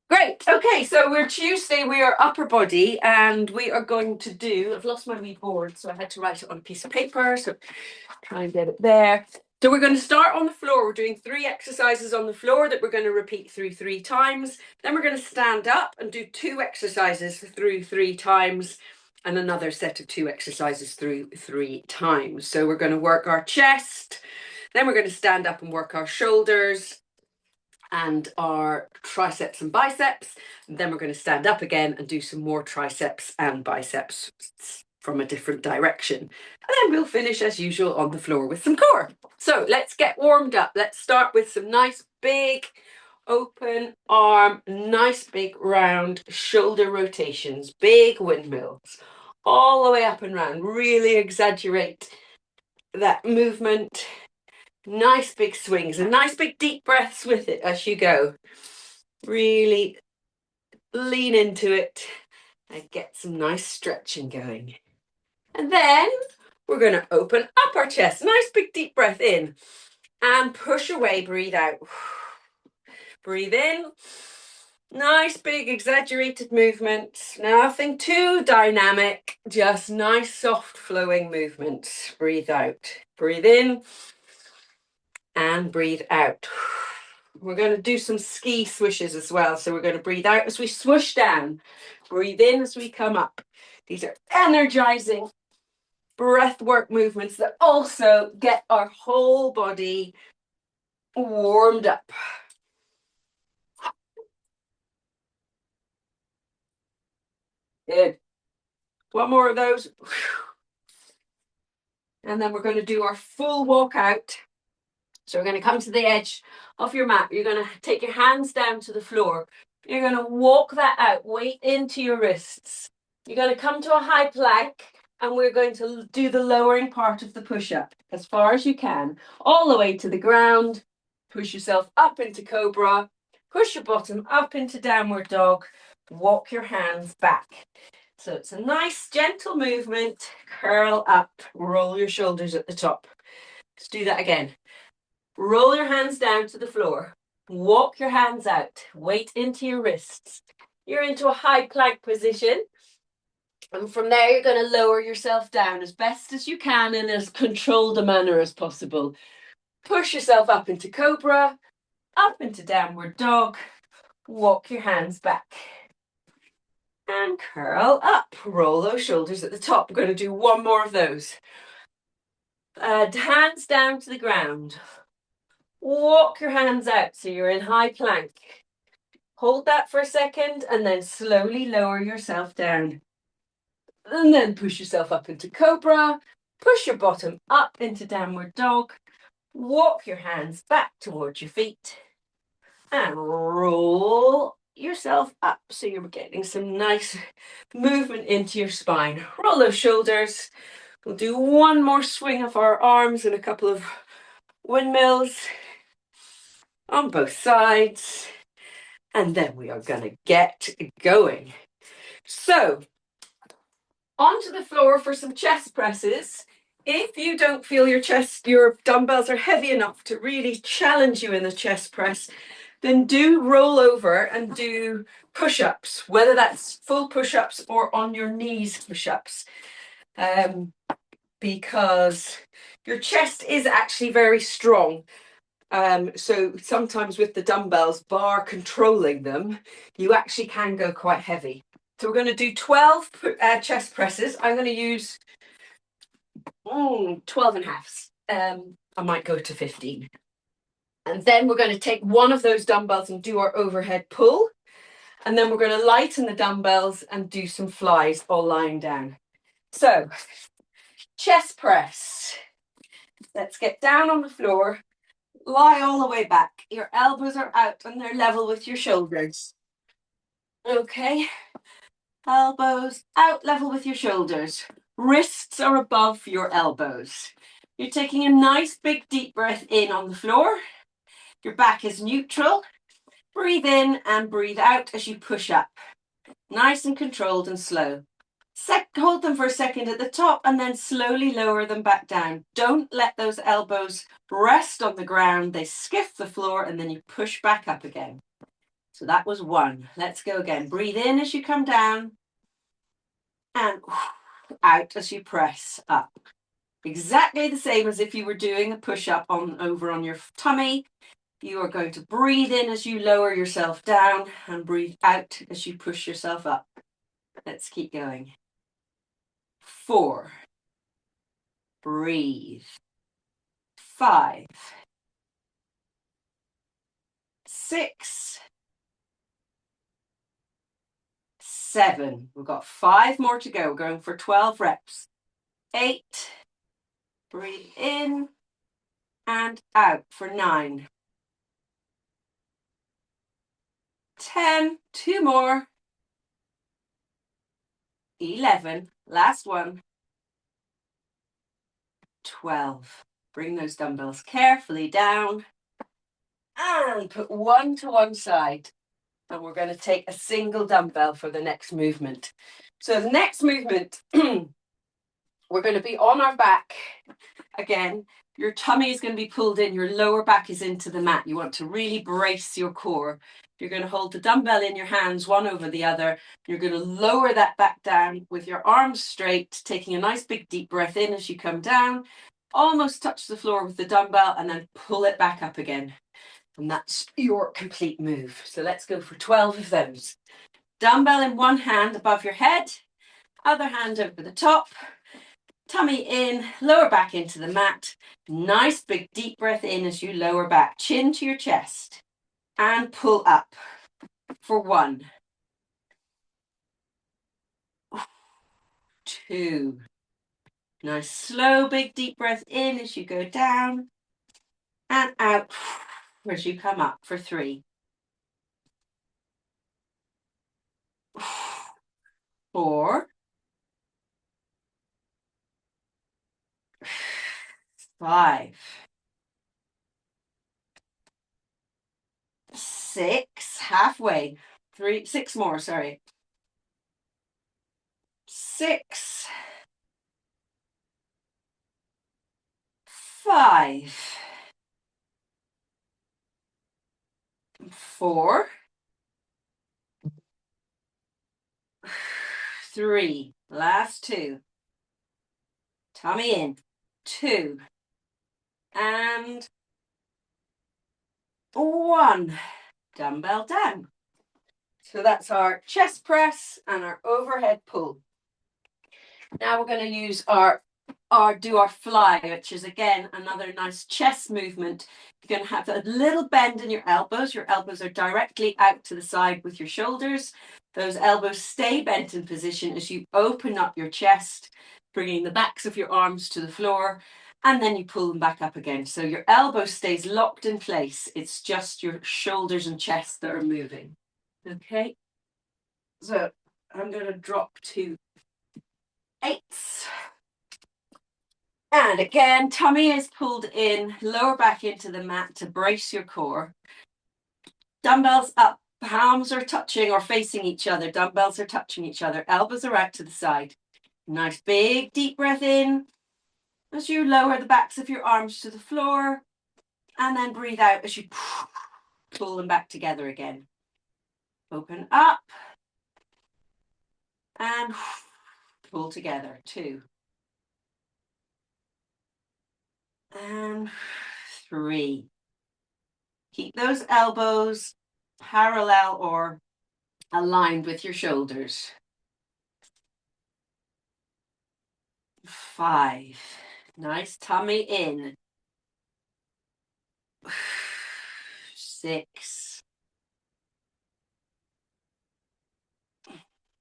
Great. Okay, so we're Tuesday, we are upper body, and we are going to do, I've lost my wee board, so I had to write it on a piece of paper, so try and get it there. So we're going to start on the floor. We're doing 3 exercises on the floor that we're going to repeat through 3 times. Then we're going to stand up and do 2 exercises through 3 times, and another set of 2 exercises through 3 times. So we're going to work our chest, then we're going to stand up and work our shoulders and our triceps and biceps. And then we're going to stand up again and do some more triceps and biceps from a different direction. And then we'll finish as usual on the floor with some core. So let's get warmed up. Let's start with some nice big open arm, nice big round shoulder rotations, big windmills, all the way up and round. Really exaggerate that movement. Nice big swings and nice big deep breaths with it as you go. Really lean into it and get some nice stretching going. And then we're going to open up our chest. Nice big deep breath in and push away, breathe out. Breathe in. Nice big exaggerated movements. Nothing too dynamic, just nice soft flowing movements. Breathe out. Breathe in. And breathe out. We're going to do some ski swishes as well. So we're going to breathe out as we swoosh down. Breathe in as we come up. These are energizing breath work movements that also get our whole body warmed up. Good. One more of those. And then we're going to do our full walkout. So we're going to come to the edge of your mat. You're going to take your hands down to the floor. You're going to walk that out, weight into your wrists. You're going to come to a high plank, and we're going to do the lowering part of the push-up as far as you can, all the way to the ground. Push yourself up into cobra. Push your bottom up into downward dog. Walk your hands back. So it's a nice, gentle movement. Curl up. Roll your shoulders at the top. Let's do that again. Roll your hands down to the floor. Walk your hands out. Weight into your wrists. You're into a high plank position. And from there, you're going to lower yourself down as best as you can in as controlled a manner as possible. Push yourself up into cobra, up into downward dog. Walk your hands back. And curl up. Roll those shoulders at the top. We're going to do one more of those. Hands down to the ground. Walk your hands out so you're in high plank. Hold that for a second and then slowly lower yourself down. And then push yourself up into cobra. Push your bottom up into downward dog. Walk your hands back towards your feet. And roll yourself up so you're getting some nice movement into your spine. Roll those shoulders. We'll do one more swing of our arms and a couple of windmills on both sides, and then we are going to get going. So onto the floor for some chest presses. If you don't feel your dumbbells are heavy enough to really challenge you in the chest press, then do roll over and do push-ups, whether that's full push-ups or on your knees push-ups, because your chest is actually very strong. So sometimes with the dumbbells, bar controlling them, you actually can go quite heavy. So we're going to do 12 chest presses. I'm going to use 12 and a halves. I might go to 15. And then we're going to take one of those dumbbells and do our overhead pull. And then we're going to lighten the dumbbells and do some flies all lying down. So chest press. Let's get down on the floor. Lie all the way back. Your elbows are out and they're level with your shoulders. Okay. Elbows out, level with your shoulders. Wrists are above your elbows. You're taking a nice big deep breath in on the floor. Your back is neutral. Breathe in and breathe out as you push up. Nice and controlled and slow. Hold them for a second at the top and then slowly lower them back down. Don't let those elbows rest on the ground. They skiff the floor and then you push back up again. So that was 1. Let's go again. Breathe in as you come down and out as you press up. Exactly the same as if you were doing a push-up over on your tummy. You are going to breathe in as you lower yourself down and breathe out as you push yourself up. Let's keep going. 4. Breathe. 5. 6. 7. We've got 5 more to go. We're going for 12 reps. 8. Breathe in and out for 9. 10. 2 more. 11. Last one. 12. Bring those dumbbells carefully down and put one to one side. And we're going to take a single dumbbell for the next movement. So the next movement, we're going to be on our back. Again, your tummy is going to be pulled in. Your lower back is into the mat. You want to really brace your core. You're going to hold the dumbbell in your hands, one over the other. You're going to lower that back down with your arms straight, taking a nice big deep breath in as you come down. Almost touch the floor with the dumbbell and then pull it back up again. And that's your complete move. So let's go for 12 of those. Dumbbell in one hand above your head, other hand over the top, tummy in, lower back into the mat. Nice big deep breath in as you lower back, chin to your chest, and pull up for 1, 2. Nice slow big deep breath in as you go down and out as you come up for 3, 4, 5, 6, halfway, 3, 6 more, sorry. 6, 5, 4, 3, last 2. Tummy in, 2, and 1. Dumbbell down. So that's our chest press and our overhead pull. Now we're going to use our fly, which is again another nice chest movement. You're going to have a little bend in your elbows. Your elbows are directly out to the side with your shoulders. Those elbows stay bent in position as you open up your chest, bringing the backs of your arms to the floor, and then you pull them back up again. So your elbow stays locked in place. It's just your shoulders and chest that are moving. Okay, so I'm going to drop to 8s. And again, tummy is pulled in, lower back into the mat to brace your core. Dumbbells up, palms are touching or facing each other. Dumbbells are touching each other. Elbows are out to the side. Nice big deep breath in as you lower the backs of your arms to the floor. And then breathe out as you pull them back together again. Open up. And pull together. 2. And 3. Keep those elbows parallel or aligned with your shoulders. 5. Nice tummy in. 6.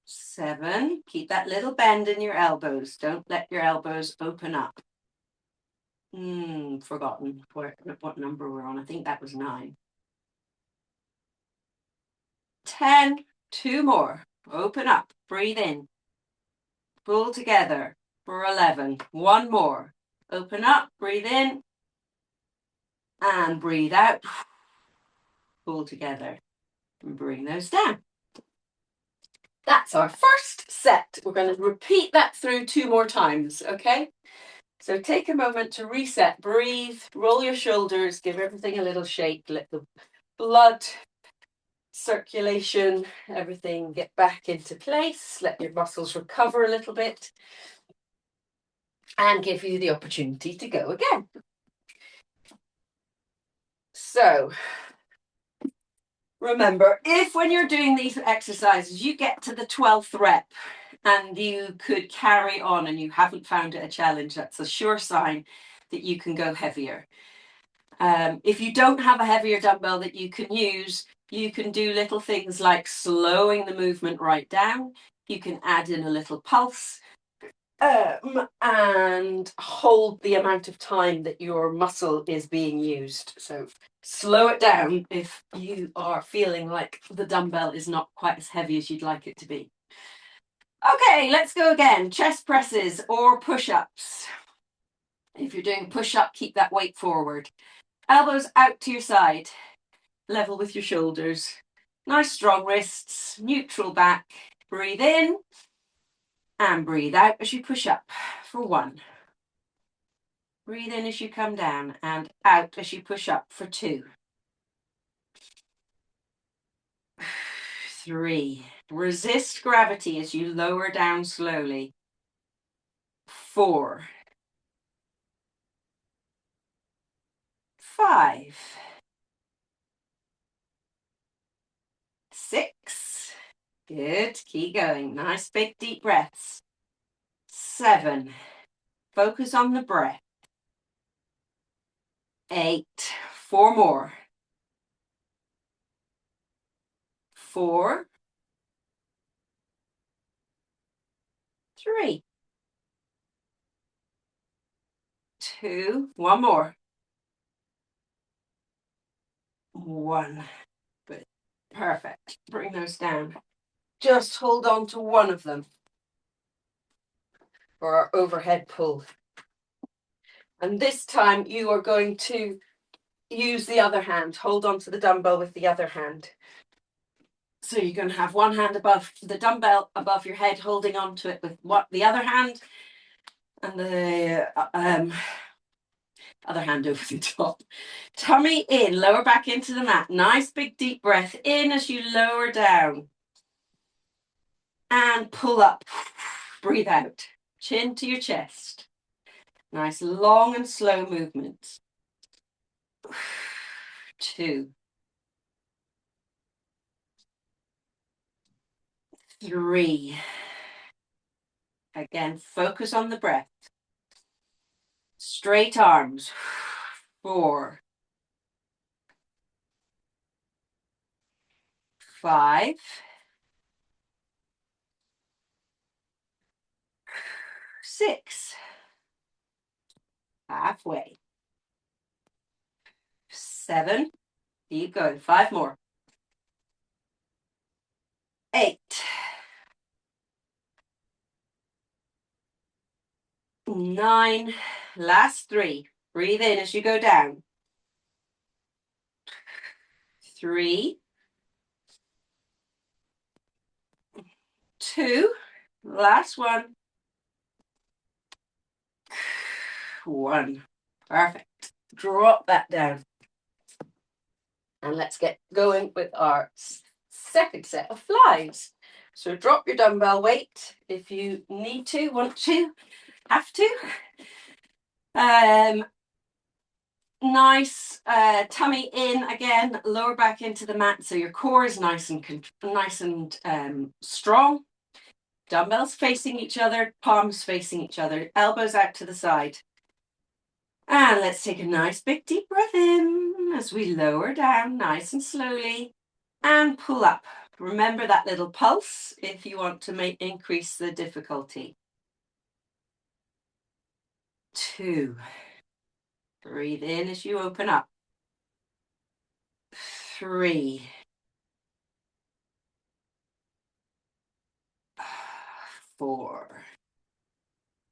7. Keep that little bend in your elbows. Don't let your elbows open up. Forgotten what number we're on. I think that was 9. 10. 2 more. Open up. Breathe in. Pull together for 11. 1 more. Open up. Breathe in. And breathe out. Pull together. And bring those down. That's our first set. We're going to repeat that through 2 more times, okay? So take a moment to reset, breathe, roll your shoulders, give everything a little shake, let the blood circulation, everything get back into place. Let your muscles recover a little bit and give you the opportunity to go again. So remember, if when you're doing these exercises, you get to the 12th rep and you could carry on and you haven't found it a challenge, that's a sure sign that you can go heavier. If you don't have a heavier dumbbell that you can use, you can do little things like slowing the movement right down. You can add in a little pulse and hold the amount of time that your muscle is being used. So slow it down if you are feeling like the dumbbell is not quite as heavy as you'd like it to be. Okay, let's go again. Chest presses or push-ups. If you're doing push-up, keep that weight forward. Elbows out to your side, level with your shoulders. Nice strong wrists, neutral back. Breathe in and breathe out as you push up for 1. Breathe in as you come down and out as you push up for 2. 3. Resist gravity as you lower down slowly. 4. 5. 6. Good. Keep going. Nice big deep breaths. 7. Focus on the breath. 8. 4 more. 4. 3. 2. 1 more. 1. Good. Perfect. Bring those down. Just hold on to one of them for our overhead pull. And this time you are going to use the other hand. Hold on to the dumbbell with the other hand. So you're going to have one hand above the dumbbell, above your head, holding on to it with the other hand, and the other hand over the top. Tummy in, lower back into the mat. Nice big deep breath in as you lower down. And pull up. Breathe out. Chin to your chest. Nice long and slow movements. 2. 3. Again, focus on the breath. Straight arms. 4. 5. 6. Halfway. 7. Keep going. 5 more. 8. 9. Last 3. Breathe in as you go down. 3. 2. Last 1. 1. Perfect. Drop that down. And let's get going with our second set of flies. So drop your dumbbell weight if you need to, want to, have to. Nice tummy in again, lower back into the mat so your core is nice and strong. Dumbbells facing each other, palms facing each other, elbows out to the side. And let's take a nice big deep breath in as we lower down nice and slowly and pull up. Remember that little pulse if you want to increase the difficulty. 2. Breathe in as you open up. 3. 4.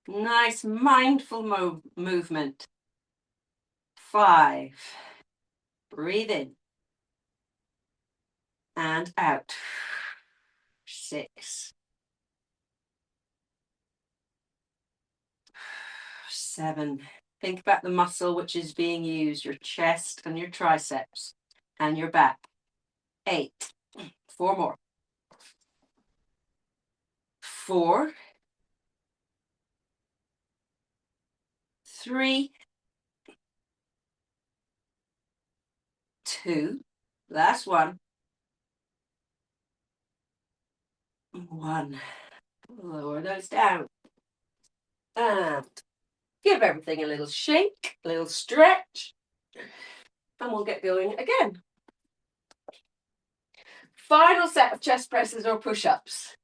Nice mindful movement. 5. Breathe in and out. 6. 7. Think about the muscle which is being used, your chest and your triceps and your back. 8. 4 more. 4, 3, 2, last one, 1. Lower those down. And give everything a little shake, a little stretch, and we'll get going again. Final set of chest presses or push-ups.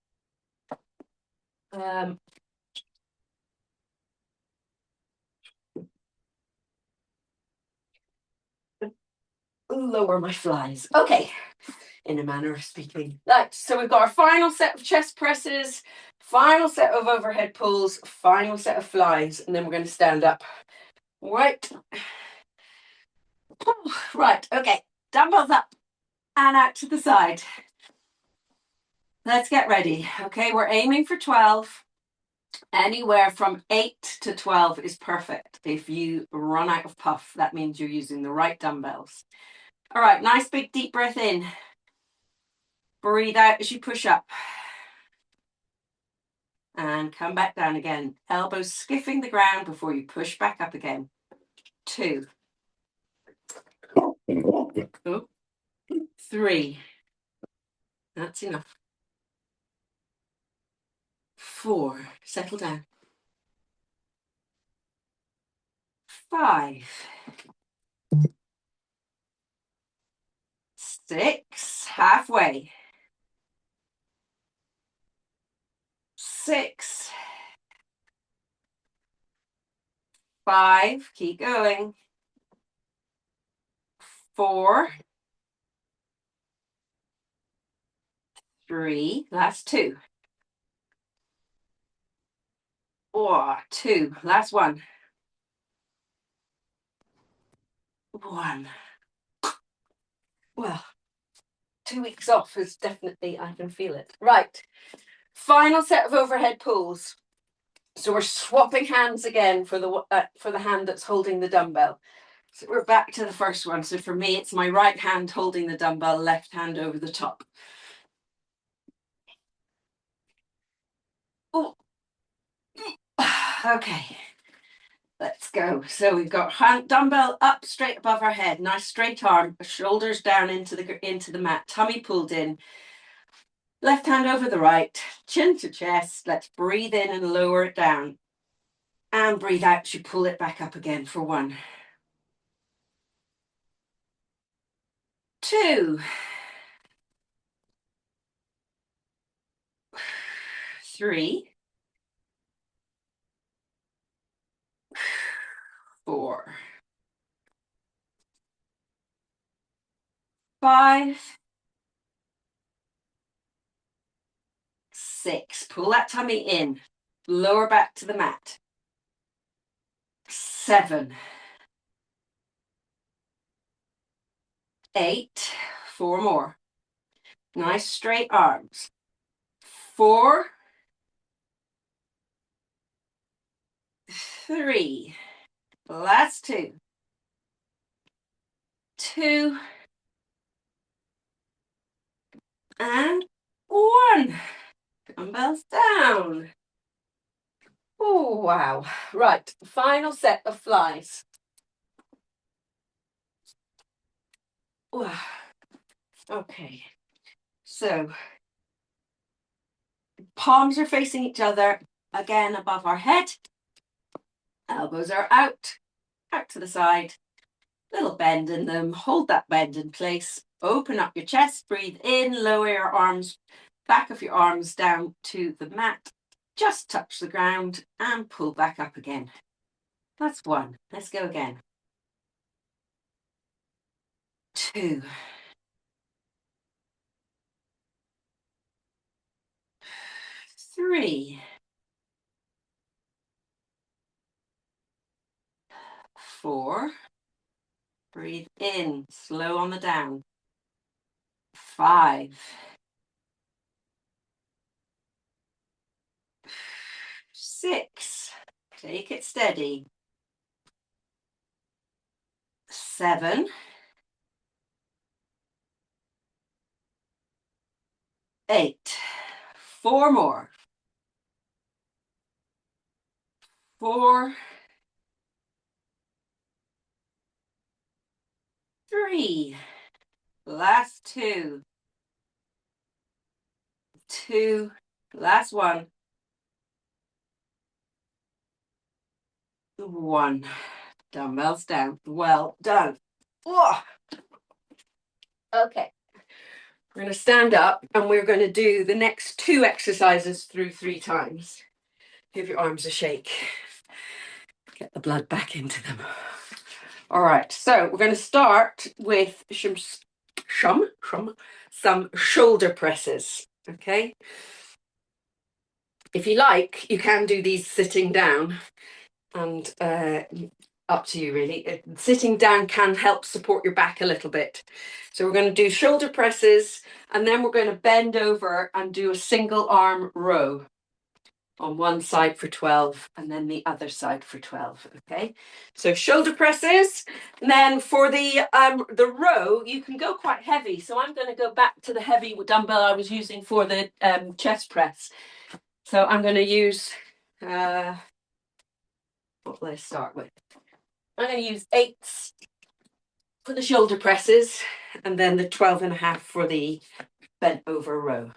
Lower my flies. Okay, in a manner of speaking. Right, so we've got our final set of chest presses, final set of overhead pulls, final set of flies, and then we're going to stand up. Right. Right, okay. Dumbbells up and out to the side. Let's get ready. Okay, we're aiming for 12. Anywhere from 8 to 12 is perfect. If you run out of puff, that means you're using the right dumbbells. All right, nice big deep breath in. Breathe out as you push up. And come back down again. Elbows skiffing the ground before you push back up again. 2. 3. That's enough. 4. Settle down. 5. 6. Halfway. 6. 5. Keep going. 4. 3. Last 2. 2. Last 1. 1. Well, 2 weeks off is definitely, I can feel it. Right. Final set of overhead pulls. So we're swapping hands again for the hand that's holding the dumbbell. So we're back to the first one. So for me, it's my right hand holding the dumbbell, left hand over the top. Oh. Okay. Let's go. So we've got dumbbell up straight above our head, nice straight arm, shoulders down into the mat, tummy pulled in, left hand over the right, chin to chest. Let's breathe in and lower it down. And breathe out as you pull it back up again for 1. 2. 3. 4. 5. 6. Pull that tummy in. Lower back to the mat. 7. 8. 4 more. Nice straight arms. 4. 3. Last 2. 2. And 1. Dumbbells down. Oh, wow. Right, final set of flies. Wow. Okay, so palms are facing each other, again above our head. Elbows are out to the side. Little bend in them. Hold that bend in place. Open up your chest. Breathe in. Lower your arms, back of your arms down to the mat. Just touch the ground and pull back up again. That's 1. Let's go again. 2. 3. 4. Breathe in. Slow on the down. 5. 6. Take it steady. 7. 8. 4 more. 4, 3. Last 2. 2. Last 1. 1. Dumbbells down. Well done. Whoa. Okay. We're going to stand up and we're going to do the next 2 exercises through 3 times. Give your arms a shake. Get the blood back into them. All right, so we're going to start with some shoulder presses, okay? If you like, you can do these sitting down, and up to you really. Sitting down can help support your back a little bit. So we're going to do shoulder presses, and then we're going to bend over and do a single arm row on one side for 12 and then the other side for 12. Okay, so shoulder presses, and then for the row you can go quite heavy, so I'm going to go back to the heavy dumbbell I was using for the chest press. So I'm going to use what will I start with? I'm going to use 8s for the shoulder presses and then the 12.5 for the bent over row.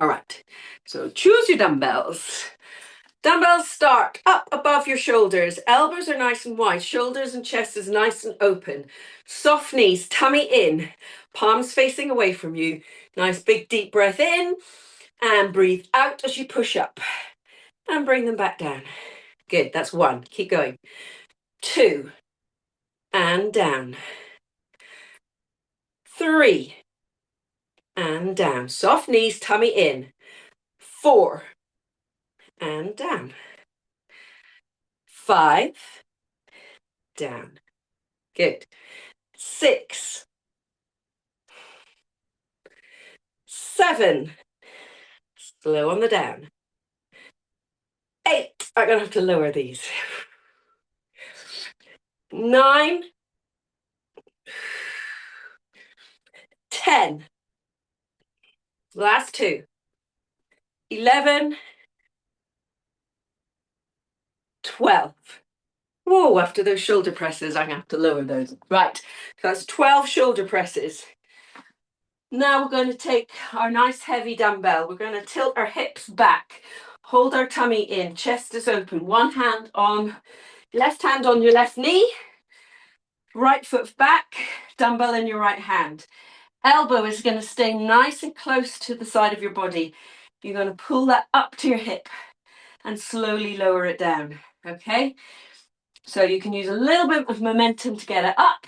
All right, so choose your dumbbells. Dumbbells start up above your shoulders. Elbows are nice and wide. Shoulders and chest is nice and open. Soft knees, tummy in. Palms facing away from you. Nice big deep breath in. And breathe out as you push up. And bring them back down. Good, that's 1. Keep going. 2. And down. 3. And down. Soft knees, tummy in. 4. And down. 5. Down. Good. 6. 7. Slow on the down. 8. I'm going to have to lower these. 9. 10. Last 2. 11. 12. Whoa, after those shoulder presses, I'm going to have to lower those. Right, so that's 12 shoulder presses. Now we're going to take our nice heavy dumbbell. We're going to tilt our hips back. Hold our tummy in. Chest is open. One hand on, left hand on your left knee. Right foot back. Dumbbell in your right hand. Elbow is going to stay nice and close to the side of your body. You're going to pull that up to your hip and slowly lower it down. Okay? So you can use a little bit of momentum to get it up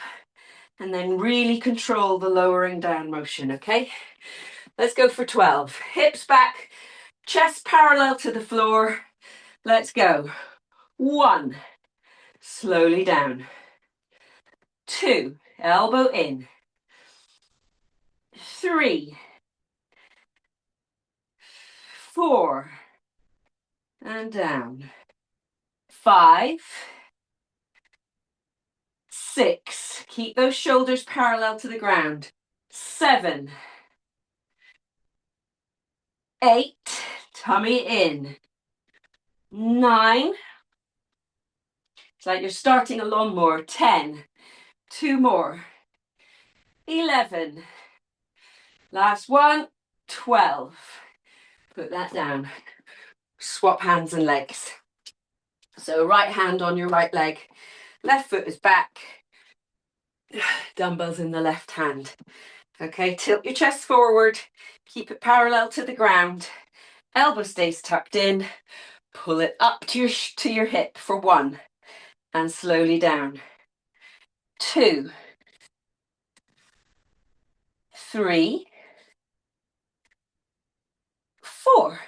and then really control the lowering down motion, okay? Let's go for 12. Hips back, chest parallel to the floor. Let's go. 1, slowly down. 2, elbow in. 3, 4, and down. 5, 6, keep those shoulders parallel to the ground. 7, 8, tummy in. 9, it's like you're starting a lawnmower. 10, 2 more. 11, last 1, 12. Put that down. Swap hands and legs. So right hand on your right leg, left foot is back, dumbbells in the left hand. Okay, tilt your chest forward, keep it parallel to the ground, elbow stays tucked in, pull it up to your hip for 1, and slowly down. 2, 3, 4,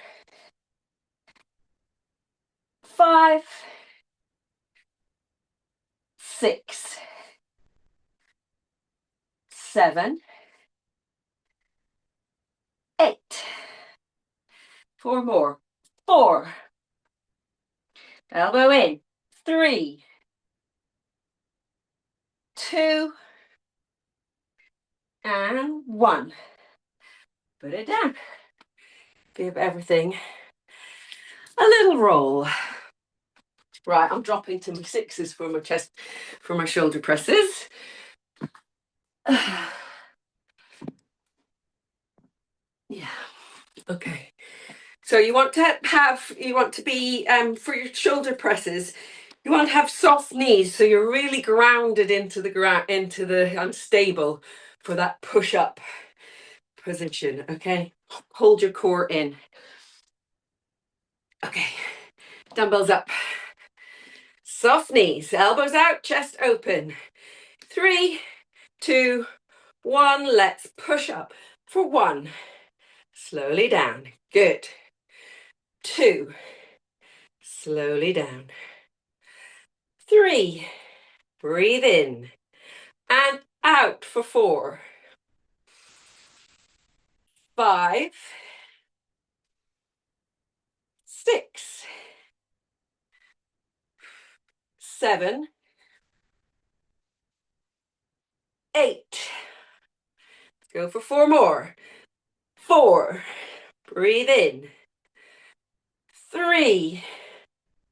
5, 6, 7, 8. 4 more. 4. Elbow in. 3, 2, and 1. Put it down. Give everything a little roll. Right, I'm dropping to my sixes for my chest, for my shoulder presses. Yeah, okay. So you want to be, for your shoulder presses, you want to have soft knees, so you're really grounded into the unstable for that push-up position, okay? Hold your core in. Okay, dumbbells up. Soft knees, elbows out, chest open. 3, 2, 1, let's push up. For 1, slowly down. Good. 2, slowly down. 3, breathe in and out for 4, 5, 6, 7, 8. Go for 4 more. 4, breathe in. 3,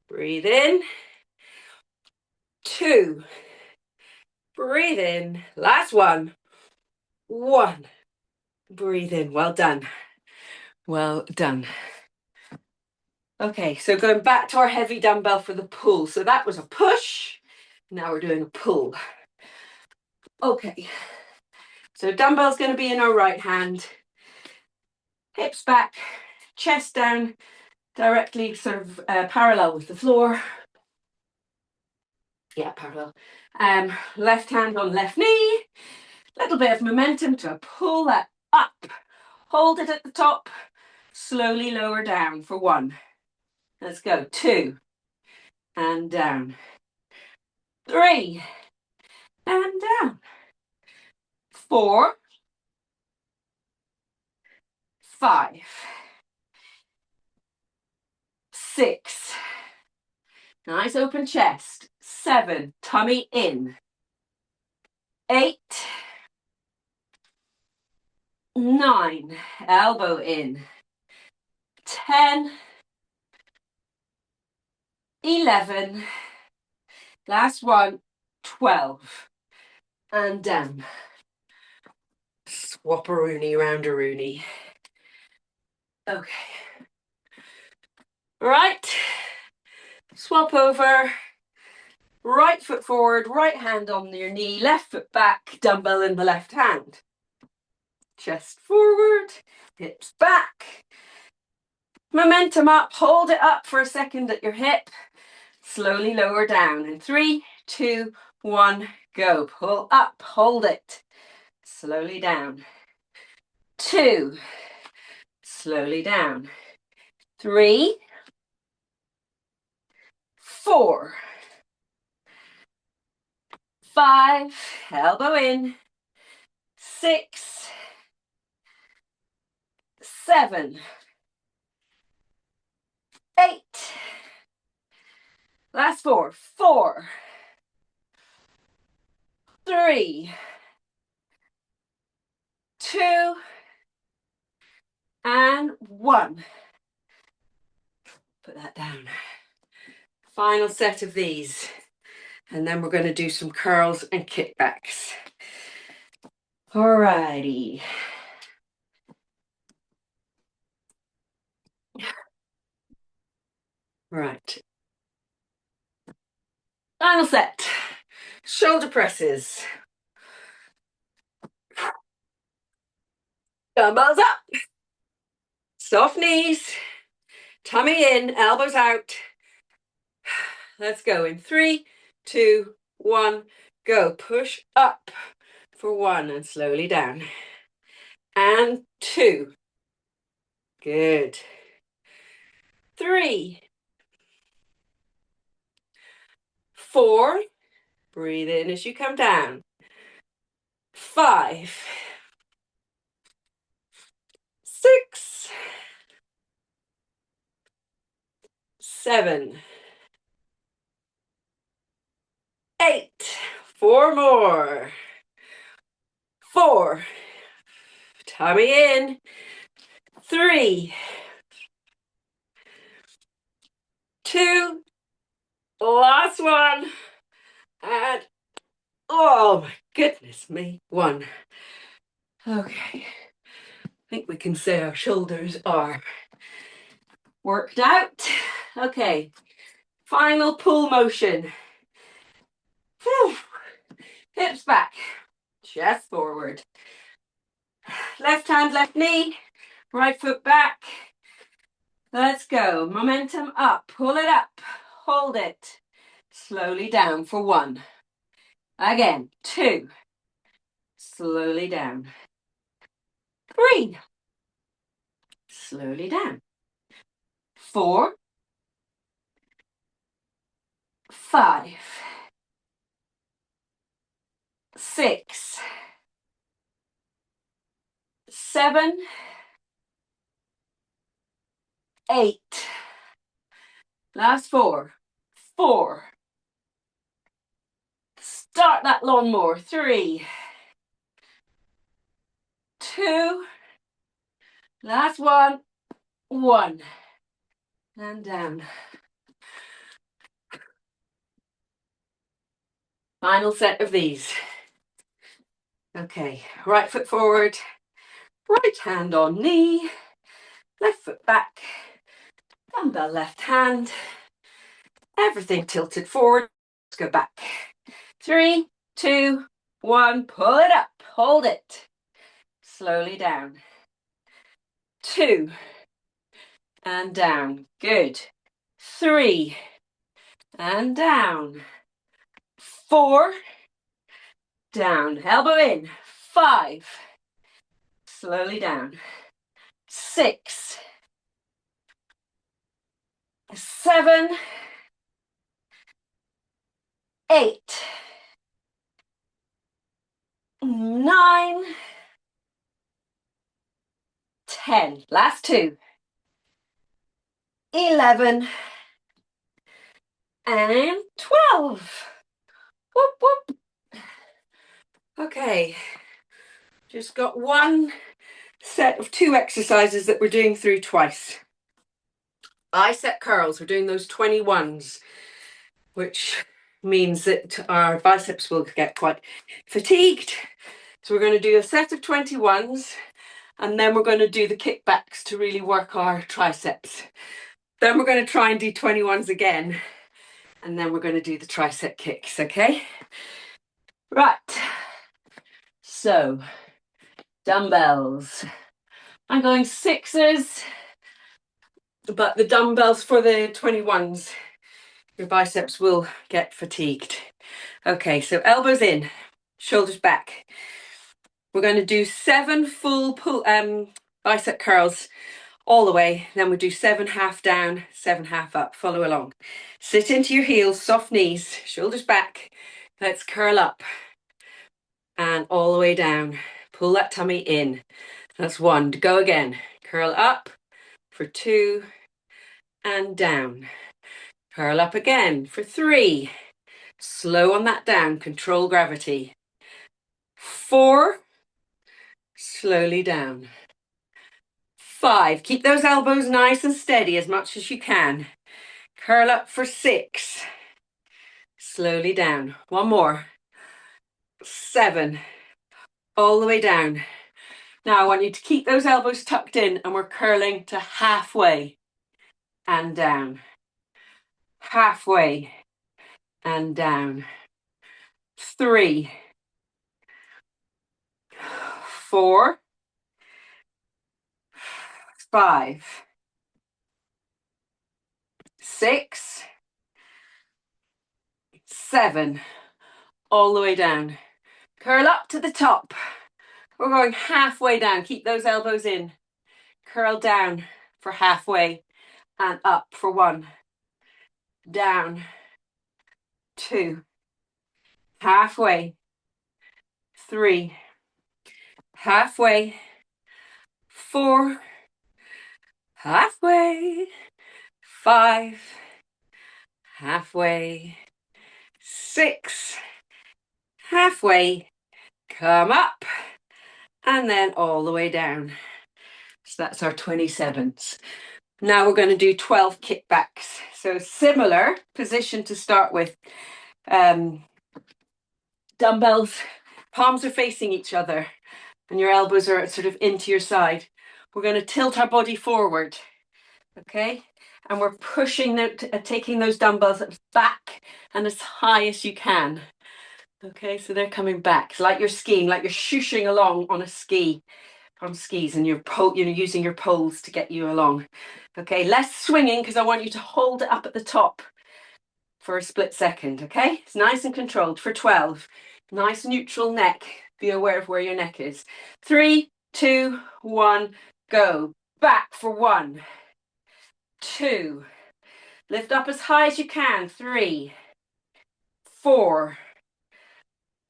breathe in. 2, breathe in. Last one. 1, breathe in. Well done. Well done. Okay, so going back to our heavy dumbbell for the pull. So that was a push. Now we're doing a pull. Okay, so dumbbell's going to be in our right hand. Hips back, chest down, directly sort of parallel with the floor. Yeah, parallel. Left hand on left knee. Little bit of momentum to pull that up. Hold it at the top. Slowly lower down for 1. Let's go. 2. And down. 3. And down. 4. 5. 6. Nice open chest. 7. Tummy in. 8. 9. Elbow in. 10. 11. Last one. 12. And down. Swap-a-rooney, round-a-rooney. Okay. Right. Swap over. Right foot forward, right hand on your knee, left foot back, dumbbell in the left hand. Chest forward, hips back. Momentum up, hold it up for a second at your hip. Slowly lower down. In 3, 2, 1, go. Pull up, hold it. Slowly down. 2, slowly down. 3, 4, 5, elbow in. 6, 7, 8. Last 4. 4, 3, 2, and 1. Put that down. Final set of these. And then we're going to do some curls and kickbacks. Alrighty. Right. Final set. Shoulder presses. Dumbbells up. Soft knees. Tummy in, elbows out. Let's go in 3, 2, 1, go. Push up for 1 and slowly down. And 2. Good. 3, 4. Breathe in as you come down. 5, 6, 7, 8. 4 more. 4. Tummy in. 3, 2, last one, and oh my goodness me, 1. Okay, I think we can say our shoulders are worked out. Okay, final pull motion. Whew. Hips back, chest forward. Left hand, left knee, right foot back. Let's go. Momentum up. Pull it up. Hold it. Slowly down for 1. Again. 2. Slowly down. 3. Slowly down. 4. 5. 6. 7. 8. Last 4. 4. Start that lawnmower. 3. 2. Last 1. 1. And down. Final set of these. Okay, right foot forward, right hand on knee, left foot back, dumbbell left hand, everything tilted forward. Let's go back. 3, 2, 1, pull it up, hold it, slowly down. 2, and down, good. 3, and down. 4, down, elbow in. 5, slowly down. 6, 7, 8, 9, 10. Last 2. 11 and 12. Whoop, whoop. Okay, just got one set of 2 exercises that we're doing through twice. Bicep curls, we're doing those 21s, which means that our biceps will get quite fatigued. So we're going to do a set of 21s, and then we're going to do the kickbacks to really work our triceps. Then we're going to try and do 21s again, and then we're going to do the tricep kicks, okay? Right. So, dumbbells. I'm going 6s, but the dumbbells for the 21s, your biceps will get fatigued. Okay, so elbows in, shoulders back. We're going to do 7 full bicep curls all the way. Then we'll do 7 half down, 7 half up. Follow along. Sit into your heels, soft knees, shoulders back. Let's curl up and all the way down. Pull that tummy in. That's 1. Go again. Curl up for 2 and down. Curl up again for 3. Slow on that down. Control gravity. 4. Slowly down. 5. Keep those elbows nice and steady as much as you can. Curl up for 6. Slowly down. 1 more. 7. All the way down. Now I want you to keep those elbows tucked in, and we're curling to halfway and down. Halfway and down. 3. 4. 5. 6. 7. All the way down. Curl up to the top. We're going halfway down. Keep those elbows in. Curl down for halfway and up for 1. Down. 2. Halfway. 3. Halfway. 4. Halfway. 5. Halfway. 6. Halfway. Come up and then all the way down. So that's our 27s. Now we're going to do 12 kickbacks. So similar position to start with. Dumbbells, palms are facing each other and your elbows are sort of into your side. We're going to tilt our body forward, okay? And we're pushing, taking those dumbbells back and as high as you can. Okay, so they're coming back. It's like you're skiing, like you're shooshing along on a ski, on skis, and you're using your poles to get you along. Okay, less swinging because I want you to hold it up at the top for a split second, okay? It's nice and controlled for 12. Nice neutral neck. Be aware of where your neck is. 3, 2, 1, go. Back for 1, 2. Lift up as high as you can. 3, 4,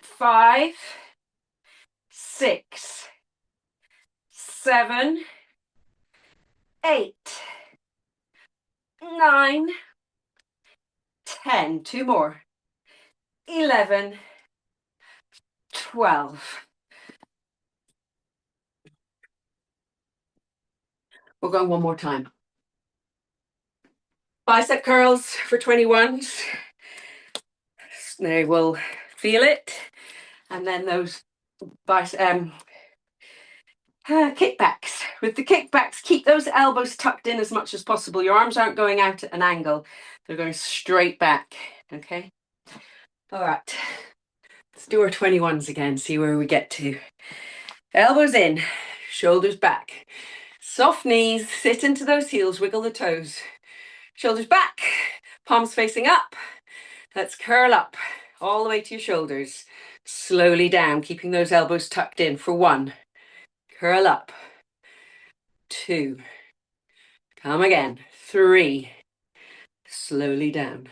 5, 6, 7, 8, 9, 10. 2 more. 11, 12. We're going one more time. Bicep curls for 21s. They will feel it. And then those kickbacks. With the kickbacks, keep those elbows tucked in as much as possible. Your arms aren't going out at an angle. They're going straight back. Okay? All right. Let's do our 21s again, see where we get to. Elbows in, shoulders back. Soft knees, sit into those heels, wiggle the toes. Shoulders back, palms facing up. Let's curl up all the way to your shoulders. Slowly down, keeping those elbows tucked in for 1. Curl up. 2. Come again. 3. Slowly down.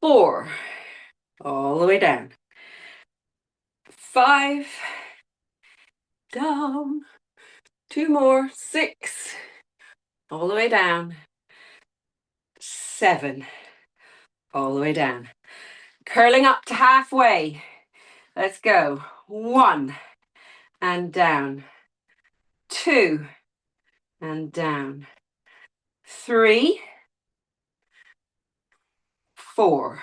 4. All the way down. 5. Down. 2 more. 6. All the way down. 7. All the way down. Curling up to halfway. Let's go. 1. And down. 2. And down. 3. 4.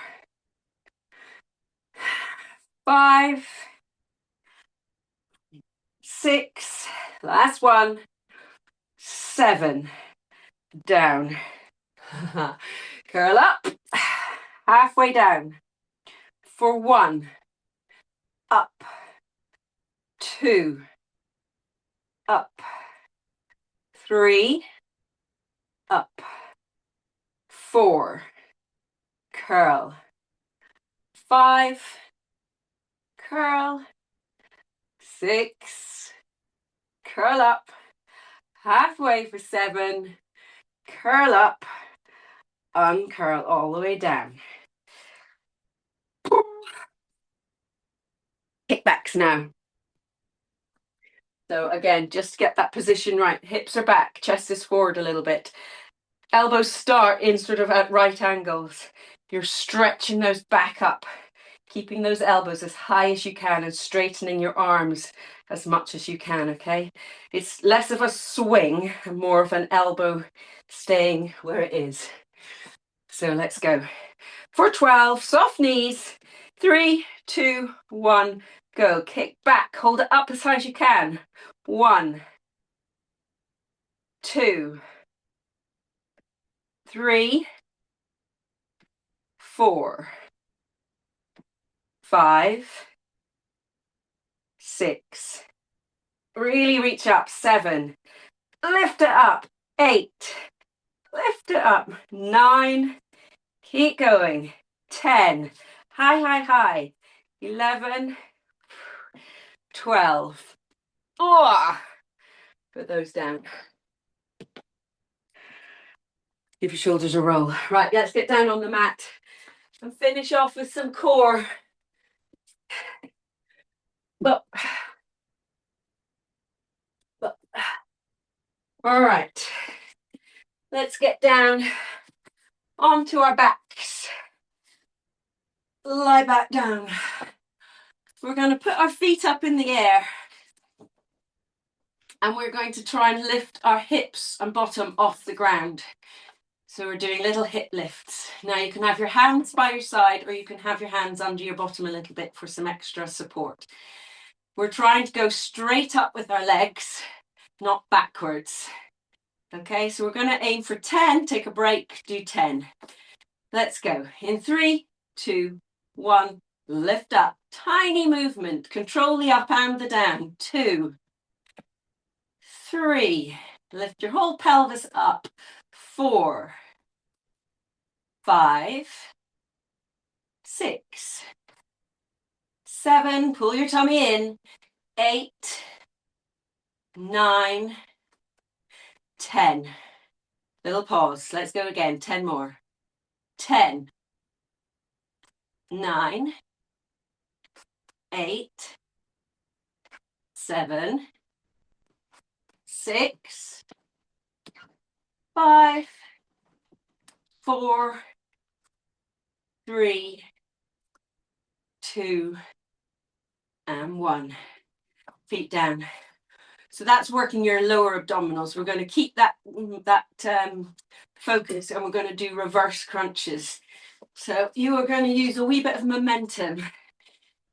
5. 6. Last one. 7. Down. Curl up. Halfway down. For 1. Up. 2. Up. 3. Up. 4. Curl. 5. Curl. 6. Curl up. Halfway for 7. Curl up. Uncurl all the way down. Kickbacks now. So again, just get that position right. Hips are back, chest is forward a little bit. Elbows start in sort of at right angles. You're stretching those back up, keeping those elbows as high as you can and straightening your arms as much as you can, okay? It's less of a swing and more of an elbow staying where it is. So let's go. For 12, soft knees. 3, 2, 1, go. Kick back, hold it up as high as you can. 1, 2, 3, 4, 5, 6. Really reach up. 7. Lift it up. 8. Lift it up. 9. Keep going. 10. High, high, high. 11. 12. Oh, put those down. Give your shoulders a roll. Right, let's get down on the mat and finish off with some core. But all right, let's get down onto our backs. Lie back down. We're going to put our feet up in the air. And we're going to try and lift our hips and bottom off the ground. So we're doing little hip lifts. Now you can have your hands by your side, or you can have your hands under your bottom a little bit for some extra support. We're trying to go straight up with our legs, not backwards. Okay, so we're going to aim for 10, take a break, do 10. Let's go. In 3, 2, 1, lift up. Tiny movement. Control the up and the down. 2, 3. Lift your whole pelvis up. 4, 5, 6, 7. Pull your tummy in. 8, 9, 10. Little pause. Let's go again. 10 more. 10, 9, 8, 7, 6, 5, 4, 3, 2, and 1. Feet down. So that's working your lower abdominals. We're going to keep that focus, and we're going to do reverse crunches. So you are going to use a wee bit of momentum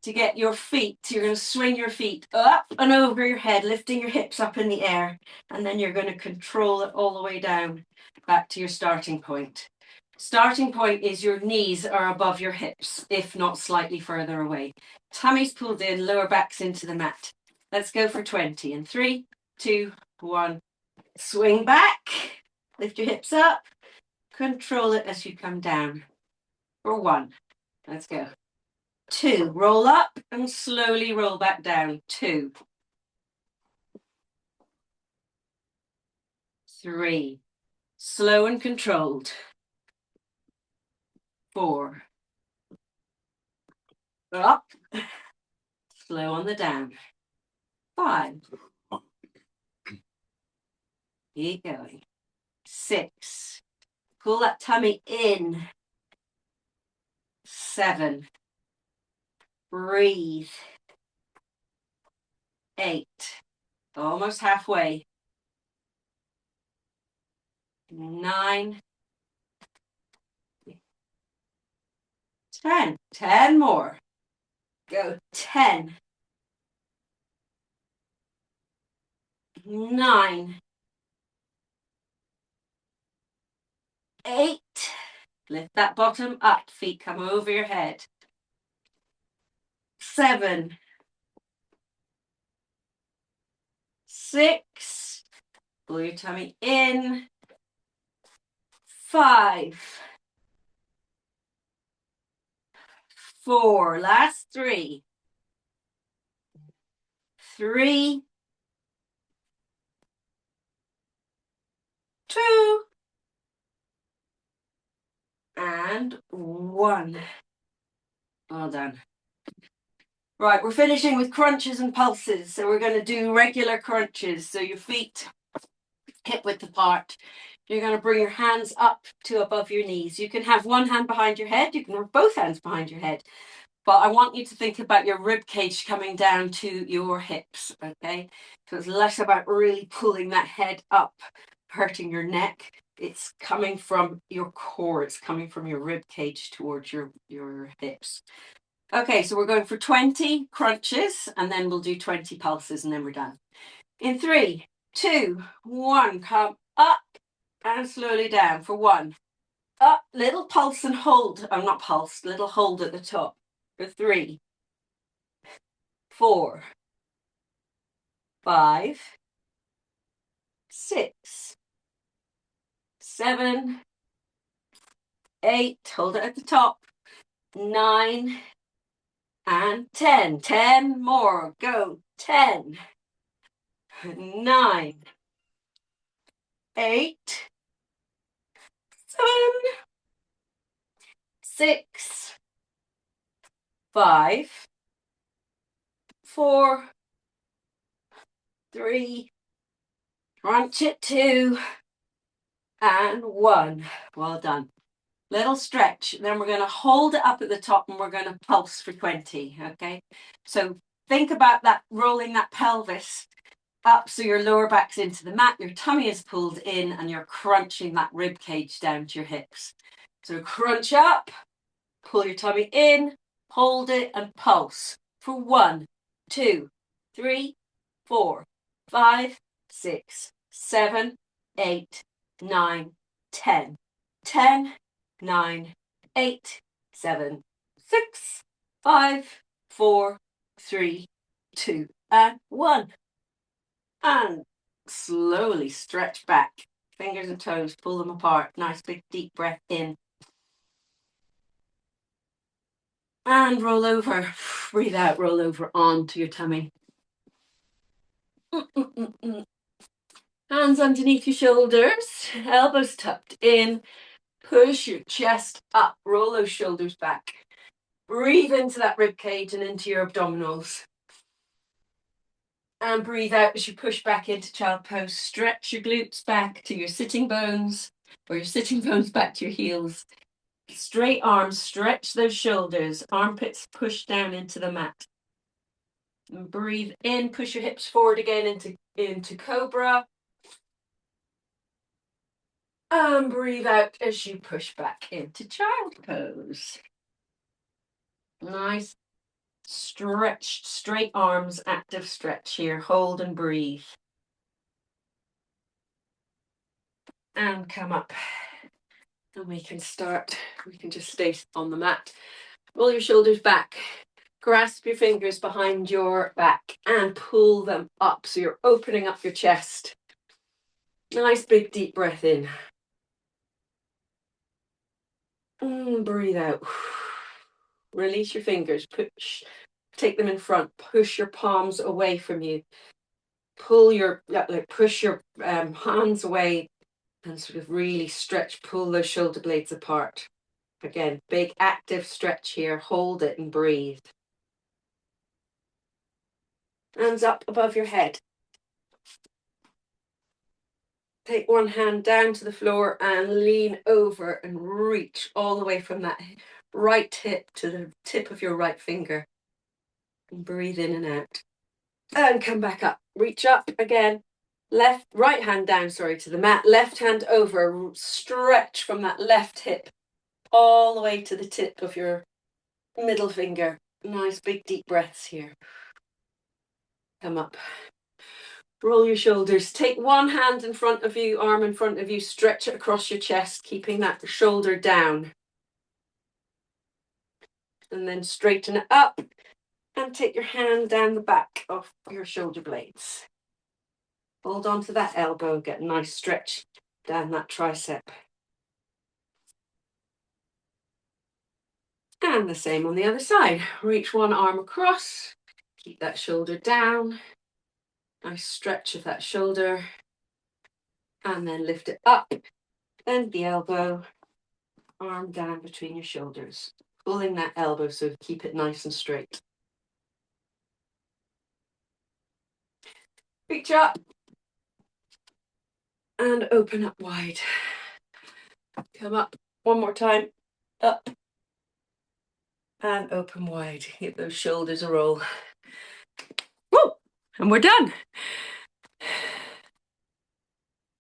to get your feet. You're going to swing your feet up and over your head, lifting your hips up in the air, and then you're going to control it all the way down back to your starting point. Starting point is your knees are above your hips, if not slightly further away. Tummy's pulled in, lower back's into the mat. Let's go for 20. In 3, 2, 1. Swing back. Lift your hips up. Control it as you come down. For 1. Let's go. 2. Roll up and slowly roll back down. 2. 3. Slow and controlled. 4. Up. Slow on the down. 5. Keep going. 6. Pull that tummy in. 7. Breathe. 8. Almost halfway. 9. 10. 10 more. Go. 10. 9. 8. Lift that bottom up. Feet come over your head. 7. 6. Pull your tummy in. 5. 4. Last 3. 3. 2. And 1. Well done. Right, we're finishing with crunches and pulses. So we're going to do regular crunches. So your feet hip width apart. You're going to bring your hands up to above your knees. You can have one hand behind your head. You can have both hands behind your head. But I want you to think about your rib cage coming down to your hips, okay? So it's less about really pulling that head up, hurting your neck. It's coming from your core. It's coming from your rib cage towards your hips. Okay, so we're going for 20 crunches, and then we'll do 20 pulses, and then we're done. In 3, 2, 1, come up and slowly down for 1. Up, little pulse and hold. I'm not pulse, little hold at the top. For 3, 4, 5, 6, 7, 8. Hold it at the top. 9 and 10. 10 more. Go. 10, 9, 8, 7, 6, 5, 4, 3, crunch it 2, and 1. Well done. Little stretch. Then we're going to hold it up at the top and we're going to pulse for 20. Okay. So think about that, rolling that pelvis up so your lower back's into the mat, your tummy is pulled in, and you're crunching that rib cage down to your hips. So crunch up, pull your tummy in, hold it, and pulse for 1, 2, 3, 4, 5, 6, 7, 8, 9, 10. 10, 9, 8, 7, 6, 5, 4, 3, 2, and 1. And slowly stretch back. Fingers and toes, pull them apart. Nice big deep breath in. And roll over. Breathe out, roll over onto your tummy. Hands underneath your shoulders, elbows tucked in. Push your chest up, roll those shoulders back. Breathe into that rib cage and into your abdominals. And breathe out as you push back into child pose. Stretch your glutes back to your sitting bones, or your sitting bones back to your heels. Straight arms, stretch those shoulders, armpits push down into the mat. And breathe in, push your hips forward again into cobra. And breathe out as you push back into child pose. Nice. Stretched, straight arms, active stretch here. Hold and breathe. And come up. And we can start. We can just stay on the mat. Roll your shoulders back. Grasp your fingers behind your back and pull them up. So you're opening up your chest. Nice big deep breath in. Breathe out. Release your fingers. Take them in front. Push your palms away from you. Push your hands away and sort of really stretch, pull those shoulder blades apart. Again, big active stretch here. Hold it and breathe. Hands up above your head. Take one hand down to the floor and lean over and reach all the way from that right hip to the tip of your right finger. And breathe in and out. And come back up. Reach up again. Right hand down, to the mat. Left hand over. Stretch from that left hip all the way to the tip of your middle finger. Nice big deep breaths here. Come up. Roll your shoulders. Take one hand in front of you, arm in front of you. Stretch it across your chest, keeping that shoulder down. And then straighten it up and take your hand down the back of your shoulder blades. Hold on to that elbow. Get a nice stretch down that tricep. And the same on the other side. Reach one arm across. Keep that shoulder down. Nice stretch of that shoulder. And then lift it up. Bend the elbow. Arm down between your shoulders. Pulling that elbow so keep it nice and straight. Reach up. And open up wide. Come up. One more time. Up. And open wide. Give those shoulders a roll. Woo! And we're done.